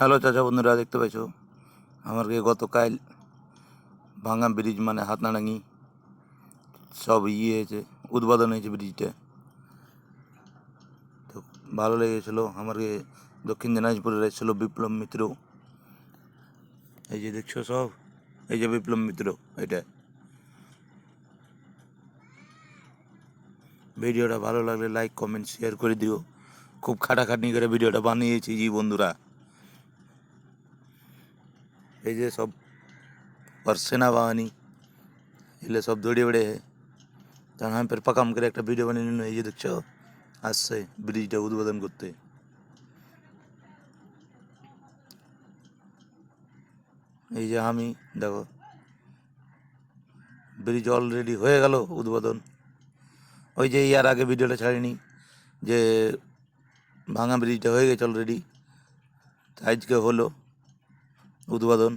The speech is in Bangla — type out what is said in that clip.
হ্যালো চাচা বন্ধুরা, দেখতে পাইছো আমাকে গতকাল ভাঙা ব্রিজ মানে হাতনাডাঙ্গি সব হয়েছে, উদ্বোধন হয়েছে ব্রিজটা। তো ভালো লেগেছিলো আমাকে। দক্ষিণ দিনাজপুরের এসেছিল বিপ্লব মিত্র, এই যে দেখছো সব, এই যে বিপ্লব মিত্র। এটা ভিডিওটা ভালো লাগলে লাইক কমেন্ট শেয়ার করে দিও। খুব খাটাখাটনি করে ভিডিওটা বানিয়েছি জি বন্ধুরা। এই যে সব और सेना বাহিনী এগুলো সব দৌড়ে বেড়ে তখন আমি ফের পাকাম করে একটা ভিডিও বানিয়ে নিল। এই যে দেখছো আসছে ব্রিজটা উদ্বোধন করতে। এই যে আমি দেখো, ব্রিজ অলরেডি হয়ে গেল উদ্বোধন। ওই যে ইয়ার আগে ভিডিওটা ছাড়িনি যে ভাঙা ব্রিজটা হয়ে গেছে অলরেডি, আজকে হলো উদ্বোধন।